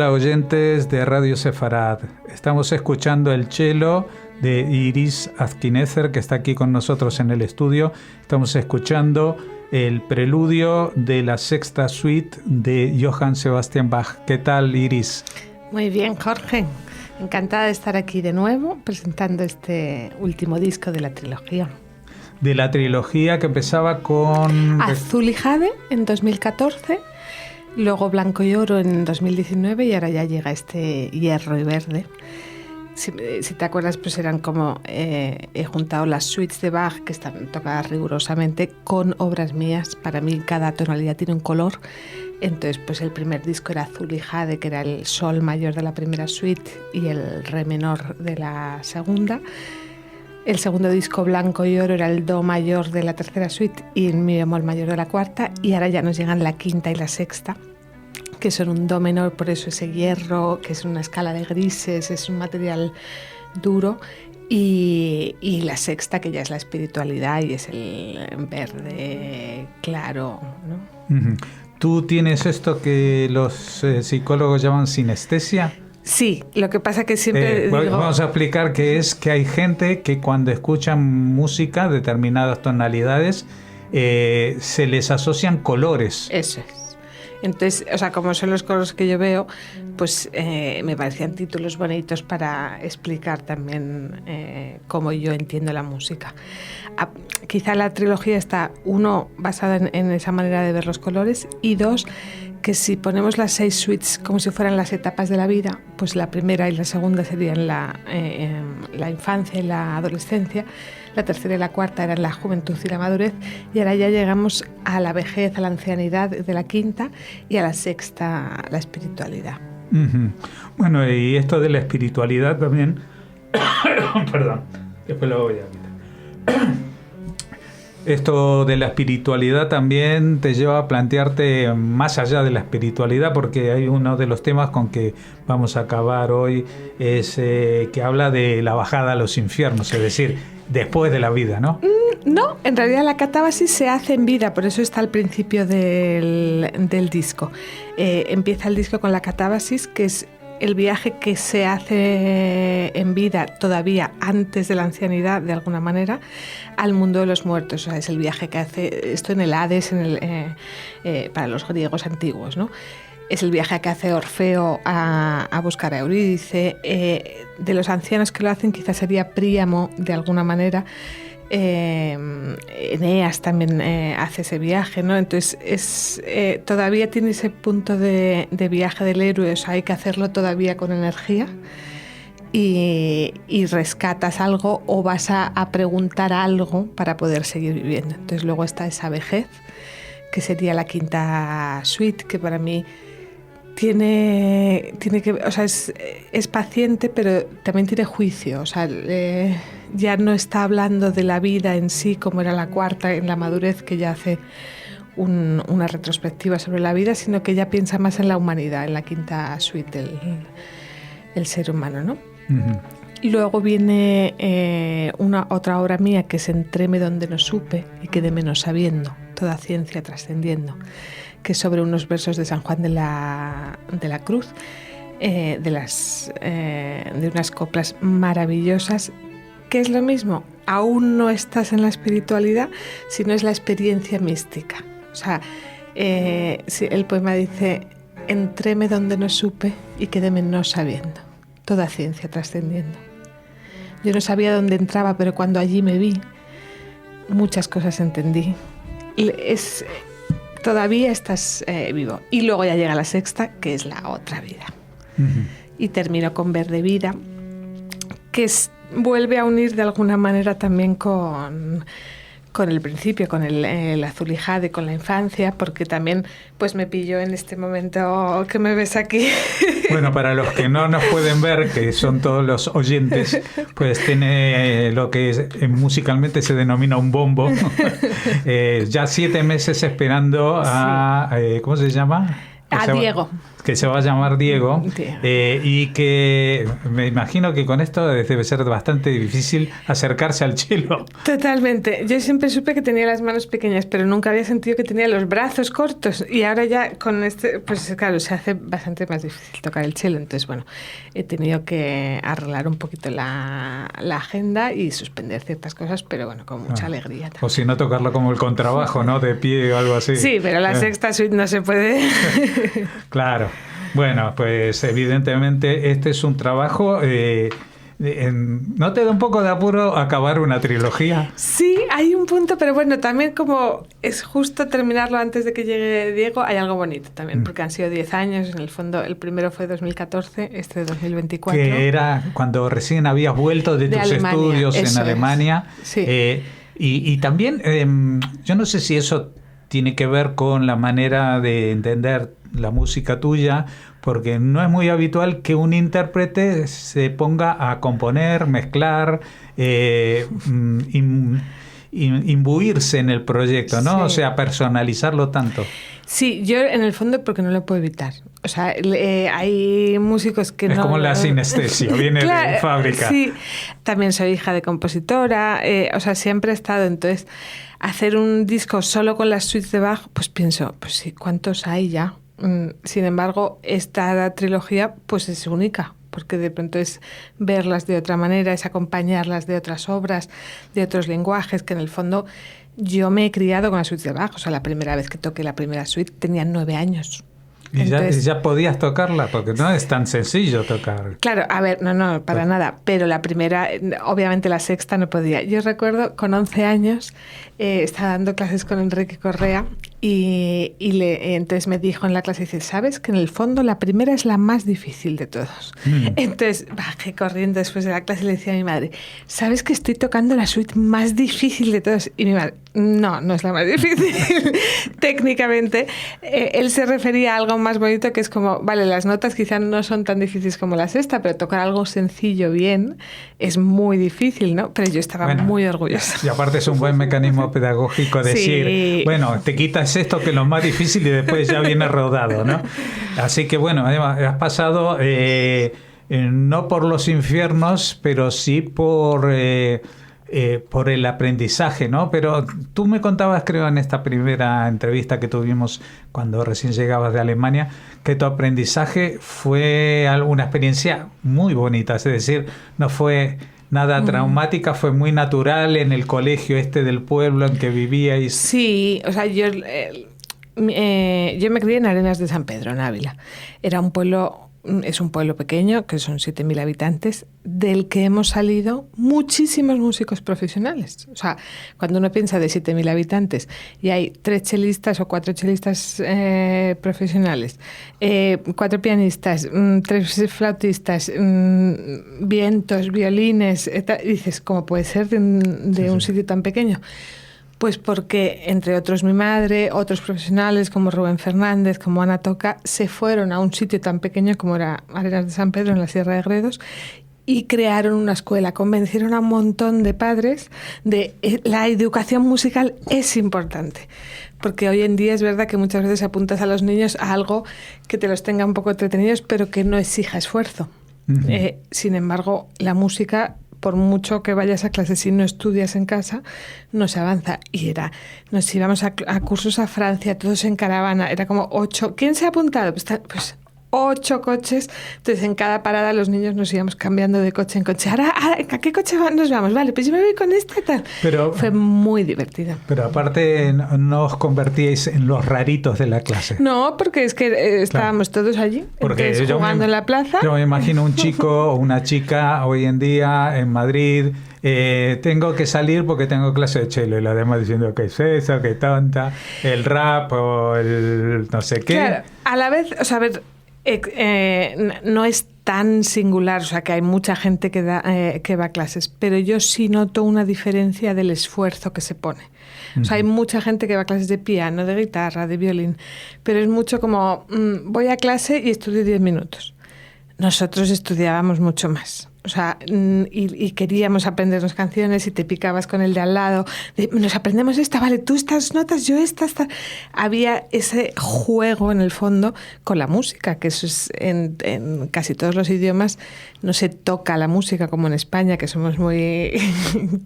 Hola oyentes de Radio Sefarad. Estamos escuchando el cello de Iris Azkinezer, que está aquí con nosotros en el estudio. Estamos escuchando el preludio de la sexta suite de Johann Sebastian Bach. ¿Qué tal, Iris? Muy bien, Jorge. Encantada de estar aquí de nuevo presentando este último disco de la trilogía. De la trilogía que empezaba con... Azul y Jade en 2014, luego Blanco y Oro en 2019 y ahora ya llega este Hierro y Verde. Si te acuerdas, pues eran como... he juntado las suites de Bach que están tocadas rigurosamente con obras mías. Para mí cada tonalidad tiene un color. Entonces, pues el primer disco era Azul y Jade, que era el sol mayor de la primera suite y el re menor de la segunda. El segundo disco, Blanco y Oro, era el do mayor de la tercera suite y el mi bemol mayor de la cuarta. Y ahora ya nos llegan la quinta y la sexta, que son un do menor, por eso ese hierro, que es una escala de grises, es un material duro. Y la sexta, que ya es la espiritualidad y es el verde claro, ¿no? Uh-huh. ¿Tú tienes esto que los psicólogos llaman sinestesia? Sí, lo que pasa que siempre digo... Vamos a explicar que es que hay gente que cuando escuchan música, determinadas tonalidades, se les asocian colores. Eso es. Entonces, o sea, como son los colores que yo veo, pues me parecían títulos bonitos para explicar también cómo yo entiendo la música. Quizá la trilogía está, uno, basada en esa manera de ver los colores, y dos, que si ponemos las 6 suites como si fueran las etapas de la vida, pues la primera y la segunda serían la infancia y la adolescencia, la tercera y la cuarta eran la juventud y la madurez, y ahora ya llegamos a la vejez, a la ancianidad de la quinta, y a la sexta, la espiritualidad. Uh-huh. Bueno, y esto de la espiritualidad también, perdón, después lo voy a quitar. Esto de la espiritualidad también te lleva a plantearte más allá de la espiritualidad, porque hay uno de los temas con que vamos a acabar hoy, es que habla de la bajada a los infiernos, es decir, después de la vida, ¿no? No, en realidad la catábasis se hace en vida, por eso está al principio del disco. Empieza el disco con la catábasis, que es el viaje que se hace en vida todavía antes de la ancianidad, de alguna manera, al mundo de los muertos. O sea, es el viaje que hace esto en el Hades, para los griegos antiguos, ¿no? Es el viaje que hace Orfeo a buscar a Eurídice. De los ancianos que lo hacen quizás sería Príamo, de alguna manera. Eneas también hace ese viaje, ¿no? Entonces todavía tiene ese punto de viaje del héroe, o sea, hay que hacerlo todavía con energía y rescatas algo o vas a preguntar algo para poder seguir viviendo. Entonces luego está esa vejez, que sería la quinta suite, que para mí tiene que, o sea, es paciente, pero también tiene juicio. O sea, ya no está hablando de la vida en sí, como era la cuarta, en la madurez, que ya hace una retrospectiva sobre la vida, sino que ya piensa más en la humanidad, en la quinta suite, el ser humano, ¿no? Uh-huh. Y luego viene otra obra mía, que es Entréme donde no supe y quedé menos sabiendo, toda ciencia trascendiendo, que es sobre unos versos de San Juan de la Cruz, de unas coplas maravillosas. ¿Qué es lo mismo? Aún no estás en la espiritualidad, sino es la experiencia mística. O sea, el poema dice: entréme donde no supe y quedéme no sabiendo, toda ciencia trascendiendo. Yo no sabía dónde entraba, pero cuando allí me vi, muchas cosas entendí. Todavía estás vivo. Y luego ya llega la sexta, que es la otra vida. Uh-huh. Y termino con Verde Vida, que vuelve a unir de alguna manera también con el principio, con el Azul y Jade, con la infancia, porque también pues me pilló en este momento que me ves aquí. Bueno, para los que no nos pueden ver, que son todos los oyentes, pues tiene lo que musicalmente se denomina un bombo. Ya 7 meses esperando a... ¿cómo se llama? A Diego. que se va a llamar Diego, y que me imagino que con esto debe ser bastante difícil acercarse al cello. Totalmente. Yo siempre supe que tenía las manos pequeñas, pero nunca había sentido que tenía los brazos cortos. Y ahora ya con este, pues claro, se hace bastante más difícil tocar el cello. Entonces, bueno, he tenido que arreglar un poquito la agenda y suspender ciertas cosas, pero bueno, con mucha alegría también. O si no, tocarlo como el contrabajo, ¿no? De pie o algo así. Sí, pero la sexta suite no se puede. Claro. Bueno, pues evidentemente este es un trabajo... ¿no te da un poco de apuro acabar una trilogía? Sí, hay un punto, pero bueno, también como es justo terminarlo antes de que llegue Diego, hay algo bonito también, porque han sido 10 años, en el fondo el primero fue 2014, este de 2024. Que era cuando recién habías vuelto de tus Alemania, estudios en Alemania. Sí. Y también, yo no sé si eso tiene que ver con la manera de entender la música tuya, porque no es muy habitual que un intérprete se ponga a componer, mezclar, imbuirse en el proyecto, ¿no? Sí. O sea, personalizarlo tanto. Sí, yo en el fondo porque no lo puedo evitar. O sea, hay músicos que es no... como la sinestesia, viene claro, de fábrica. Sí, también soy hija de compositora, o sea, siempre he estado. Entonces, hacer un disco solo con las suites de Bach, pues pienso, pues sí, ¿cuántos hay ya? Sin embargo, esta trilogía pues es única, porque de pronto es verlas de otra manera, es acompañarlas de otras obras, de otros lenguajes, que en el fondo yo me he criado con la suite de Bach. O sea, la primera vez que toqué la primera suite tenía 9 años. Y entonces, ya podías tocarla, porque no es tan sencillo tocar. Claro, a ver, no, para nada. Pero la primera, obviamente la sexta no podía. Yo recuerdo, con 11 años, estaba dando clases con Enrique Correa y entonces me dijo en la clase, dice, ¿sabes que en el fondo la primera es la más difícil de todos? Entonces bajé corriendo después de la clase y le decía a mi madre, ¿sabes que estoy tocando la suite más difícil de todos? Y mi madre, no es la más difícil. Técnicamente, él se refería a algo más bonito, que es como, vale, las notas quizás no son tan difíciles como la sexta, pero tocar algo sencillo bien es muy difícil, ¿no? Pero yo estaba muy orgullosa. Y aparte es un buen mecanismo pedagógico decir, sí, bueno, te quitas esto que es lo más difícil y después ya viene rodado, ¿no? Así que bueno, has pasado no por los infiernos, pero sí por el aprendizaje, ¿no? Pero tú me contabas, creo, en esta primera entrevista que tuvimos cuando recién llegabas de Alemania, que tu aprendizaje fue una experiencia muy bonita, es decir, no fue nada traumática, fue muy natural en el colegio del pueblo en que vivíais. Sí, o sea, yo me crié en Arenas de San Pedro, en Ávila. Es un pueblo pequeño, que son 7.000 habitantes, del que hemos salido muchísimos músicos profesionales. O sea, cuando uno piensa de 7.000 habitantes y hay 3 chelistas o 4 chelistas profesionales, 4 pianistas, 3 flautistas, vientos, violines, dices, ¿cómo puede ser de un sitio tan pequeño? Pues porque, entre otros, mi madre, otros profesionales como Rubén Fernández, como Ana Toca, se fueron a un sitio tan pequeño como era Arenas de San Pedro, en la Sierra de Gredos, y crearon una escuela. Convencieron a un montón de padres de la educación musical es importante. Porque hoy en día es verdad que muchas veces apuntas a los niños a algo que te los tenga un poco entretenidos, pero que no exija esfuerzo. Uh-huh. Sin embargo, la música, por mucho que vayas a clases y no estudias en casa, no se avanza. Y nos íbamos a cursos a Francia, todos en caravana, era como 8. ¿Quién se ha apuntado? Pues 8 coches. Entonces, en cada parada los niños nos íbamos cambiando de coche en coche. Ahora, ¿a qué coche nos vamos? Vale, pues yo me voy con este tal. Fue muy divertido. Pero aparte, no os convertíais en los raritos de la clase. No, porque es que estábamos todos allí, jugando en la plaza. Yo me imagino un chico o una chica hoy en día en Madrid, tengo que salir porque tengo clase de cello, y la demás diciendo que es eso, que tonta, el rap o el no sé qué. Claro, a la vez, o sea, a ver, no es tan singular, o sea, que hay mucha gente que va a clases, pero yo sí noto una diferencia del esfuerzo que se pone. O sea, hay mucha gente que va a clases de piano, de guitarra, de violín, pero es mucho como voy a clase y estudio 10 minutos. Nosotros estudiábamos mucho más. O sea, y queríamos aprendernos canciones y te picabas con el de al lado. Nos aprendemos esta, vale, tú estas notas, yo estas. Había ese juego en el fondo con la música, que eso es en casi todos los idiomas no se toca la música como en España, que somos muy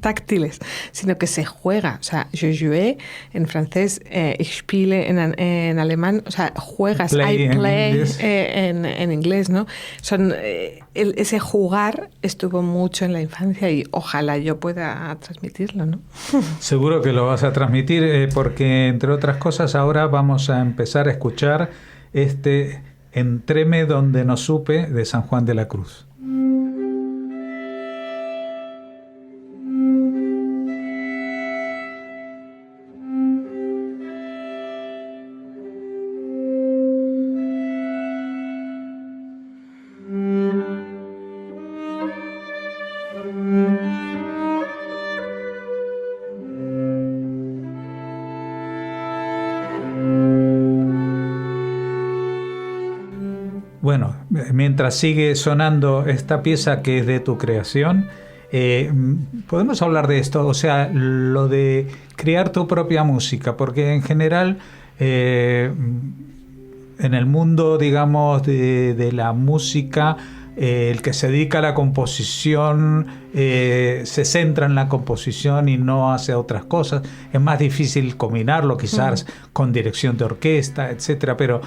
táctiles, sino que se juega. O sea, je joue en francés, ich spiele en alemán, o sea, juegas, I play en inglés, ¿no? Son ese jugar estuvo mucho en la infancia y ojalá yo pueda transmitirlo, ¿no? Seguro que lo vas a transmitir porque, entre otras cosas, ahora vamos a empezar a escuchar Entréme donde no supe de San Juan de la Cruz. Bueno, mientras sigue sonando esta pieza que es de tu creación, podemos hablar de esto, o sea, lo de crear tu propia música, porque en general en el mundo, digamos, de la música, el que se dedica a la composición se centra en la composición y no hace otras cosas. Es más difícil combinarlo quizás con dirección de orquesta, etcétera, pero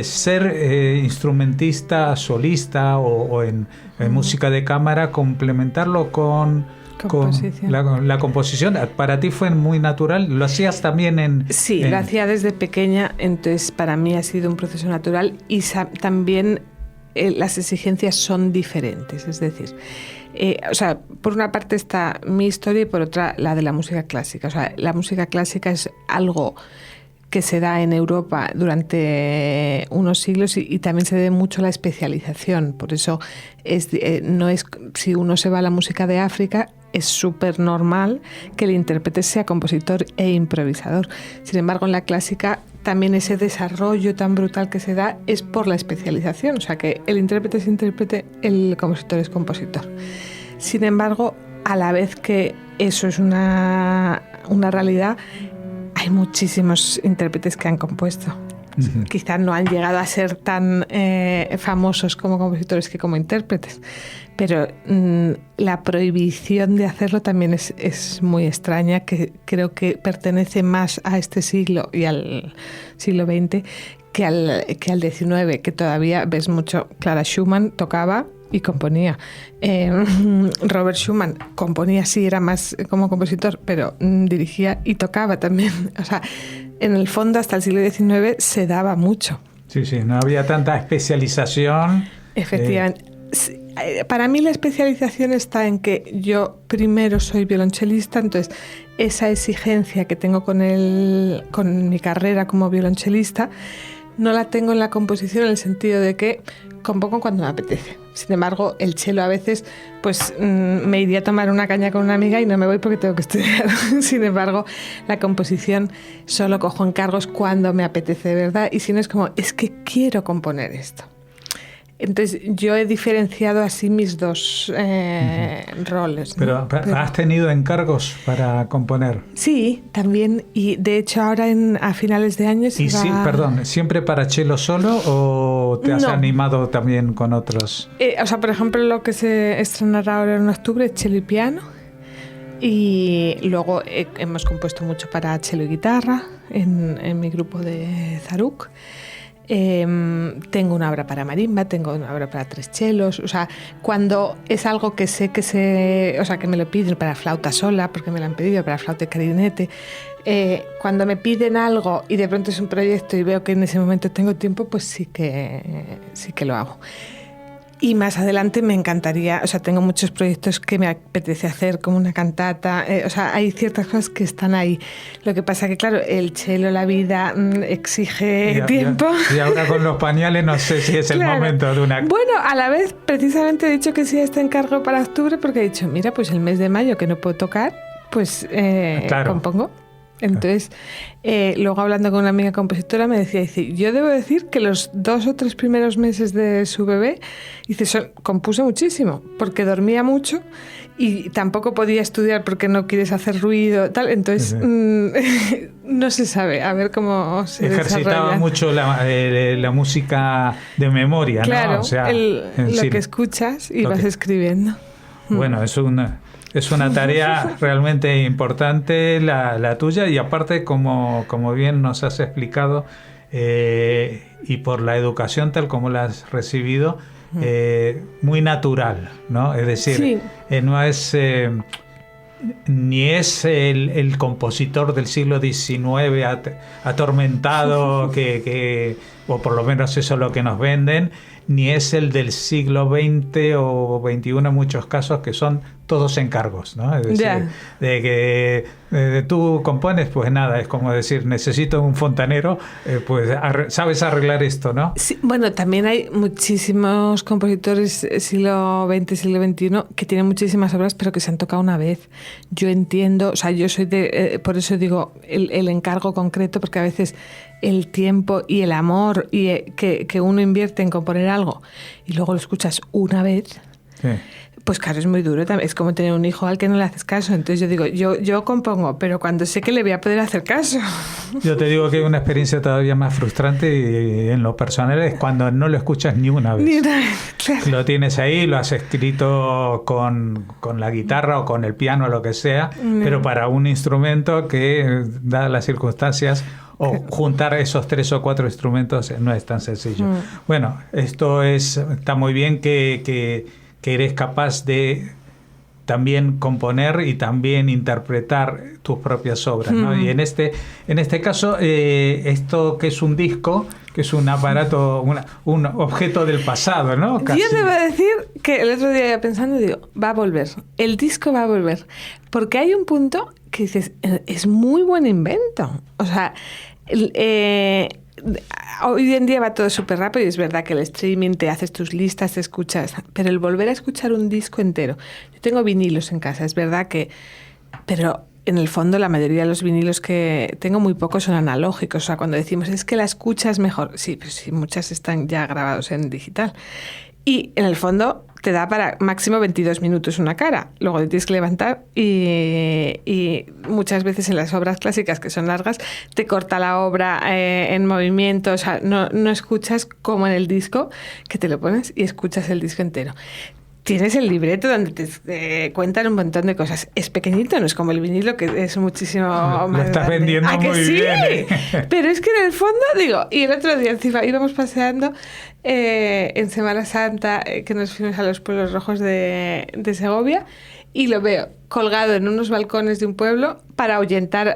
ser instrumentista solista o en música de cámara, complementarlo con la composición, para ti fue muy natural. ¿Lo hacías también Sí, lo hacía desde pequeña, entonces para mí ha sido un proceso natural y también las exigencias son diferentes, es decir, o sea, por una parte está mi historia y por otra la de la música clásica. O sea, la música clásica es algo que se da en Europa durante unos siglos y también se debe mucho a la especialización. Por eso no es, si uno se va a la música de África, es súper normal que el intérprete sea compositor e improvisador. Sin embargo, en la clásica también ese desarrollo tan brutal que se da es por la especialización. O sea, que el intérprete es intérprete, el compositor es compositor. Sin embargo, a la vez que eso es una realidad, hay muchísimos intérpretes que han compuesto. Uh-huh. Quizás no han llegado a ser tan famosos como compositores que como intérpretes, pero la prohibición de hacerlo también es muy extraña, que creo que pertenece más a este siglo y al siglo XX que al XIX, que todavía ves mucho. Clara Schumann tocaba y componía. Robert Schumann componía, sí, era más como compositor, pero dirigía y tocaba también. O sea, en el fondo hasta el siglo XIX se daba mucho. Sí, no había tanta especialización. Efectivamente. Para mí la especialización está en que yo primero soy violonchelista, entonces esa exigencia que tengo con mi carrera como violonchelista no la tengo en la composición, en el sentido de que compongo cuando me apetece. Sin embargo, el cello a veces pues me iría a tomar una caña con una amiga y no me voy porque tengo que estudiar. Sin embargo, la composición solo cojo encargos cuando me apetece de verdad, y si no es como, es que quiero componer esto. Entonces yo he diferenciado así mis dos roles, ¿no? Pero ¿has tenido encargos para componer? Sí, también, y de hecho ahora a finales de año sí, perdón, ¿siempre para cello solo o te has animado también con otros? O sea, por ejemplo, lo que se estrenará ahora en octubre es cello y piano, y luego hemos compuesto mucho para cello y guitarra en mi grupo de Zaruk. Tengo una obra para marimba, tengo una obra para tres chelos. O sea, cuando es algo que sé que me lo piden para flauta sola, porque me lo han pedido para flauta y clarinete, cuando me piden algo y de pronto es un proyecto y veo que en ese momento tengo tiempo, pues sí que lo hago. Y más adelante me encantaría, o sea, tengo muchos proyectos que me apetece hacer, como una cantata, o sea, hay ciertas cosas que están ahí. Lo que pasa que, claro, el cello, la vida exige tiempo. Y ahora con los pañales no sé si es el momento de una... Bueno, a la vez, precisamente he dicho que sí a este encargo para octubre, porque he dicho, mira, pues el mes de mayo que no puedo tocar, pues compongo. Entonces, luego hablando con una amiga compositora me decía, dice, yo debo decir que los 2 o 3 primeros meses de su bebé, dice, compuse muchísimo, porque dormía mucho y tampoco podía estudiar porque no quieres hacer ruido, tal. Entonces, no se sabe, a ver cómo se ejercitaba desarrolla. mucho la música de memoria, claro, ¿no? O sea, lo que escuchas y vas escribiendo. Bueno, es una tarea realmente importante la tuya, y aparte, como bien nos has explicado, y por la educación tal como la has recibido, muy natural, ¿no? Es decir, no es ni es el compositor del siglo XIX atormentado o por lo menos eso es lo que nos venden, ni es el del siglo XX o XXI en muchos casos, que son todos encargos, ¿no? Es decir, de que tú compones, pues nada, es como decir, necesito un fontanero, pues sabes arreglar esto, ¿no? Sí, bueno, también hay muchísimos compositores siglo XX, siglo XXI que tienen muchísimas obras, pero que se han tocado una vez. Yo entiendo, o sea, yo soy de, por eso digo el encargo concreto, porque a veces el tiempo y el amor que uno invierte en componer algo y luego lo escuchas una vez, pues claro, es muy duro. Es como tener un hijo al que no le haces caso. Entonces yo digo, yo compongo, pero cuando sé que le voy a poder hacer caso. Yo te digo que hay una experiencia todavía más frustrante, y en lo personal es cuando no lo escuchas ni una vez. Ni una vez, claro. Lo tienes ahí, lo has escrito con la guitarra o con el piano o lo que sea, pero para un instrumento que, dadas las circunstancias, o juntar esos 3 o 4 instrumentos no es tan sencillo. Bueno, está muy bien que eres capaz de también componer y también interpretar tus propias obras, ¿no? Y en este caso, esto que es un disco, que es un aparato, un objeto del pasado, ¿no? Casi. Yo debo decir que el otro día pensando, digo, va a volver, el disco va a volver, porque hay un punto que dices, es muy buen invento, o sea, hoy en día va todo súper rápido y es verdad que el streaming, te haces tus listas, te escuchas, pero el volver a escuchar un disco entero. Yo tengo vinilos en casa, es verdad que... Pero en el fondo la mayoría de los vinilos que tengo, muy pocos son analógicos. O sea, cuando decimos es que la escucha es mejor, sí, pero sí, muchas están ya grabados en digital. Y en el fondo te da para máximo 22 minutos una cara. Luego te tienes que levantar y muchas veces en las obras clásicas, que son largas, te corta la obra en movimiento. O sea, no escuchas como en el disco, que te lo pones y escuchas el disco entero. Tienes el libreto donde te cuentan un montón de cosas. Es pequeñito, no es como el vinilo, que es muchísimo más lo estás grande. vendiendo muy sí? bien. Pero es que en el fondo, digo, y el otro día encima íbamos paseando en Semana Santa, que nos fuimos a los pueblos rojos de Segovia, y lo veo colgado en unos balcones de un pueblo para ahuyentar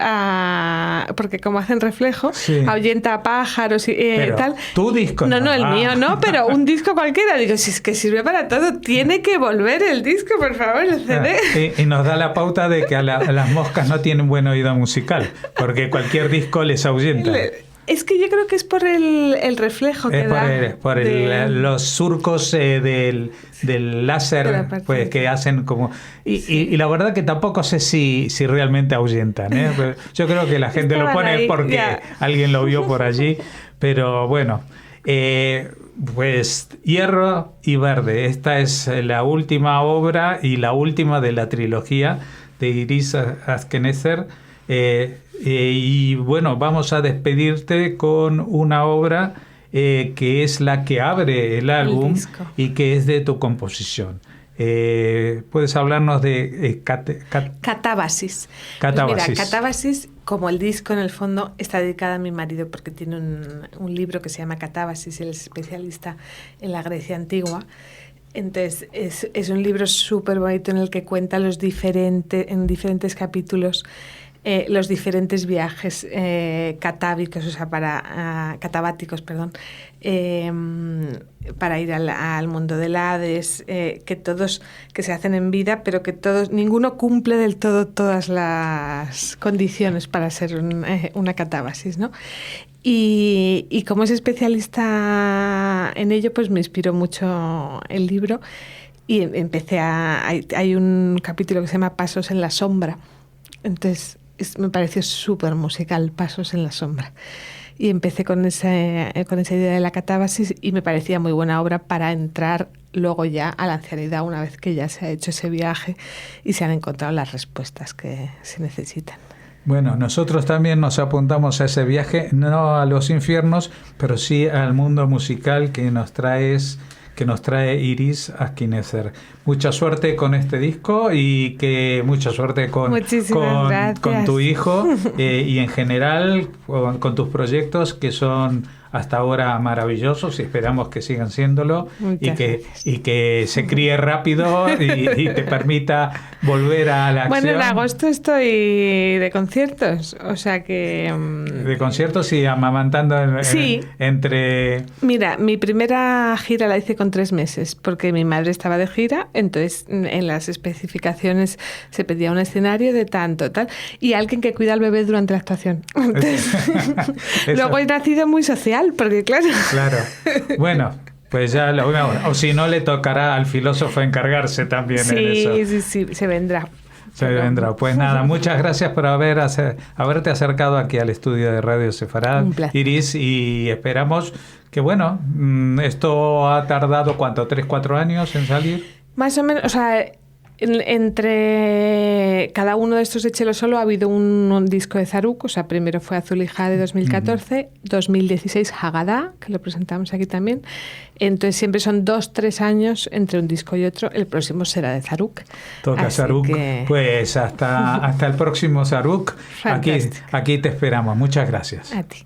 porque como hacen reflejo, ahuyenta a pájaros y tal. ¿Tu disco? No, el mío no, pero un disco cualquiera. Digo, si es que sirve para todo, tiene que volver el disco, por favor, el CD. Y nos da la pauta de que a las moscas no tienen buen oído musical, porque cualquier disco les ahuyenta. Es que yo creo que es por el reflejo que da. Los surcos del láser, pues, que hacen como... Y la verdad que tampoco sé si realmente ahuyentan, ¿eh? Yo creo que la gente lo pone ahí, porque alguien lo vio por allí. Pero bueno, pues Hierro y Verde. Esta es la última obra y la última de la trilogía de Iris Askenezer. Y bueno, vamos a despedirte con una obra que es la que abre el álbum y que es de tu composición. ¿Puedes hablarnos de Catábasis? Catábasis. Pues mira, Catábasis, como el disco en el fondo, está dedicada a mi marido porque tiene un libro que se llama Catábasis, él es especialista en la Grecia antigua. Entonces es un libro súper bonito en el que cuenta en diferentes capítulos los diferentes viajes catábáticos, o sea, catabáticos, perdón, para ir al mundo del Hades, que se hacen en vida, pero que ninguno cumple del todo todas las condiciones para ser una catábasis, ¿no? Y como es especialista en ello, pues me inspiró mucho el libro y empecé hay un capítulo que se llama Pasos en la sombra. Entonces me pareció súper musical, Pasos en la sombra. Y empecé con esa idea de la catábasis y me parecía muy buena obra para entrar luego ya a la ancianidad una vez que ya se ha hecho ese viaje y se han encontrado las respuestas que se necesitan. Bueno, nosotros también nos apuntamos a ese viaje, no a los infiernos, pero sí al mundo musical que nos trae Iris Askinezer. Mucha suerte con este disco y que mucha suerte con tu hijo y en general con tus proyectos que son hasta ahora maravillosos y esperamos que sigan siéndolo y que se críe rápido y te permita volver a la acción. Bueno, en agosto estoy de conciertos, o sea que... De conciertos y amamantando entre... Mira, mi primera gira la hice con 3 meses porque mi madre estaba de gira, entonces en las especificaciones se pedía un escenario de tanto, tal, y alguien que cuida al bebé durante la actuación. Entonces, luego he nacido muy social, porque claro. Bueno, pues ya o si no, le tocará al filósofo encargarse también en eso. Sí, se vendrá. Pues nada, muchas gracias por haberte acercado aquí al estudio de Radio Sefarad, Iris, y esperamos que, esto ha tardado, ¿cuánto? ¿3-4 años en salir? Más o menos, o sea... Entre cada uno de estos de Chelo Solo ha habido un disco de Zaruk, o sea, primero fue Azul y Jade 2014, 2016 Haggadah, que lo presentamos aquí también. Entonces siempre son 2-3 años entre un disco y otro. El próximo será de Zaruk. Toca Zaruk. Pues hasta el próximo Zaruk. Aquí te esperamos. Muchas gracias. A ti.